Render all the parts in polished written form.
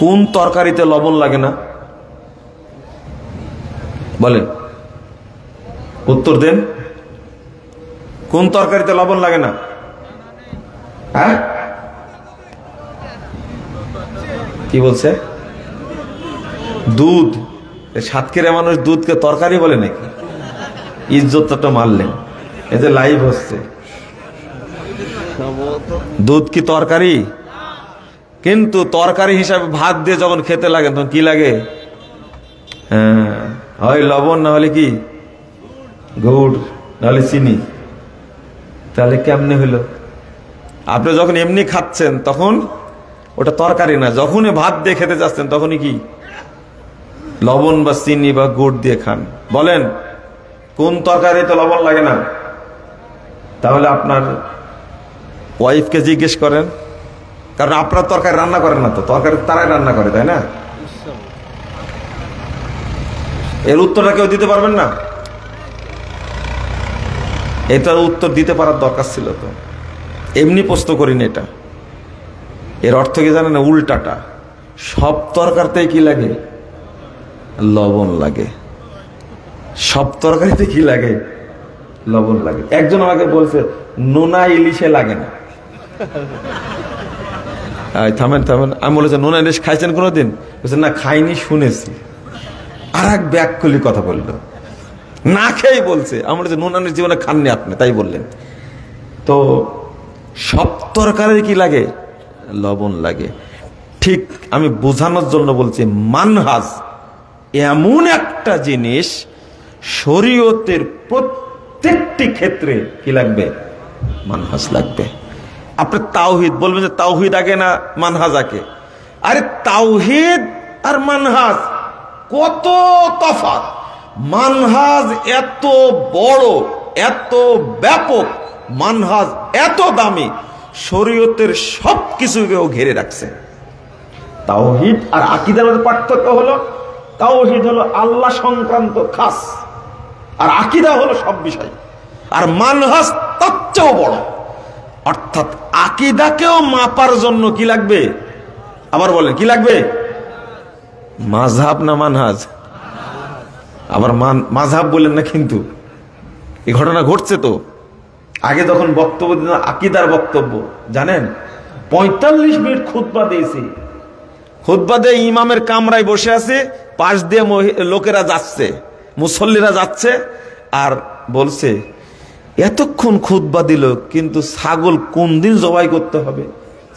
কোন তরকারিতে লবণ লাগে না বলেন, উত্তর দেন। কোন তরকারিতে লবণ লাগে না? হ্যাঁ, কি বলছে? দুধ। সাতক্ষীরা মানুষ দুধকে তরকারি বলে নাকি? ইজ্জতটা মারলেন। এই যে লাইভ হচ্ছে, দুধ কি তরকারি? কিন্তু তরকারি হিসাবে ভাত দিয়ে যখন খেতে লাগে তখন কি লাগে? হ্যাঁ, হয় লবণ, না হলে কি গুড়, নাহলে চিনি। তাহলে কেমনে হলো? আপনি যখন এমনি খাচ্ছেন তখন ওটা তরকারি না, যখনই ভাত দিয়ে খেতে যাচ্ছেন তখনই কি লবণ বা চিনি বা গুড় দিয়ে খান। বলেন কোন তরকারিতে লবণ লাগে না? তাহলে আপনার ওয়াইফকে জিজ্ঞেস করেন, কারণ আপনার তরকারি রান্না করেন না, তো তরকারি তারাই রান্না করে, তাই না? এর উত্তরটা কেউ দিতে পারবেন না? এটার উত্তর দিতে পারার দরকার ছিল তো, এমনি প্রশ্ন করিনি এটা। এর অর্থ কি জানেন? উল্টাটা। সব তরকারিতে কি লাগে? লবণ লাগে। সব তরকারিতে কি লাগে? লবণ লাগে। একজন আমাকে বলছে নোনা ইলিশে লাগে না। থামেন থামেন, আমি বলেছি নোনা ইলিশ খাইছেন কোনোদিন? বলছে না, খাইনি, শুনেছি। আর এক ব্যাককলি কথা বললো, না খেয়ে বলছে। আমি বলেছি নোনা ইলিশ জীবনে খাননি আপনি, তাই বললেন। তো সব তরকারি কি লাগে? লবণ লাগে। ঠিক আমি বোঝানোর জন্য বলছি, মানহাজ এমন একটা জিনিস, শরীয়তের প্রত্যেকটি ক্ষেত্রে কি লাগবে? মানহাজ লাগবে। আপনি তাওহীদ বলবেন যে তাওহীদ আগে না মানহাজ আগে? আরে তাওহীদ আর মানহাজ কত তফাৎ! মানহাজ এত বড়, এত ব্যাপক, মানহাজ এত দামি, শরীয়তের সবকিছুকেও ঘিরে রাখছে। তাওহীদ আর আকীদার মধ্যে পার্থক্য হলো, তাওহীদ হলো আল্লাহ সংক্রান্ত খাস, আর আকীদা হলো সব বিষয়। আর মানহাজ তার চেয়েও বড়। অর্থাৎ আকীদাকেও মাপার জন্য কি লাগবে? আবার বলেন কি লাগবে? মাযহাব না মানহাজ? আবার মাযহাব বলেন না, কিন্তু এই ঘটনা ঘটছে তো। আগে যখন বক্তব্য দিন আকীদার বক্তব্য, জানেন 45 মিনিট খুতবা দিয়েছি। খুতবা দিয়ে ইমামের কামরায় বসে আছে, পাশ দিয়ে লোকেরা যাচ্ছে, মুসল্লিরা যাচ্ছে, আর বলছে এতক্ষণ খুতবা দিল, কিন্তু ছাগল কোন দিন জবাই করতে হবে,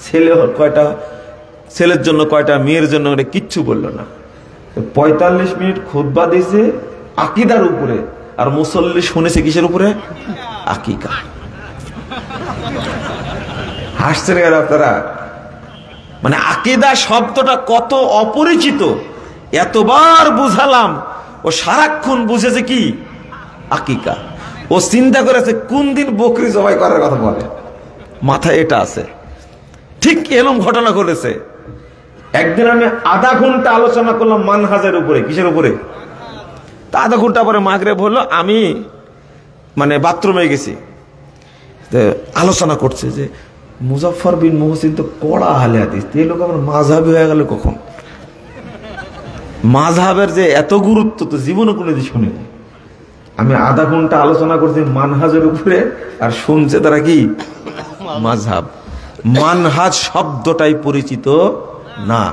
ছেলে কয়টা, ছেলের জন্য কয়টা, মেয়ের জন্য কিচ্ছু বললো না। 45 মিনিট খুতবা দিয়েছে আকীদার উপরে, আর মুসল্লি শুনেছে কিসের উপরে? আকিকা। হাসছেন কেন আপনারা? মানে আকীদা শব্দটা কত অপরিচিত, এতবার বুঝালাম, ও সারাক্ষণ বুঝেছে কি? আকিকা। ও চিন্তা করেছে কোন দিন বকরি জবাই করার কথা বলে, মাথায় এটা আছে। ঠিক এরকম ঘটনা ঘটেছে। একদিন আমি আধা ঘন্টা আলোচনা করলাম মানহাজের উপরে। কিসের উপরে? তা আধা ঘন্টা পরে মাগরিব হলো, আমি মানে বাথরুমে গেছি, আলোচনা করছে যে মুজাফফর বিন মুহসিন তো কড়া আহলে হাদিস, এই লোক আমার মাযহাবী হয়ে গেল কখন? মাযহাবের যে এত গুরুত্ব তো জীবনে কোনোদিন শুনিনি। আমি আধা ঘন্টা আলোচনা করছি মানহাজের উপরে, আর শুনছে তারা কি? মাযহাব। মানহাজ শব্দটাই পরিচিত না।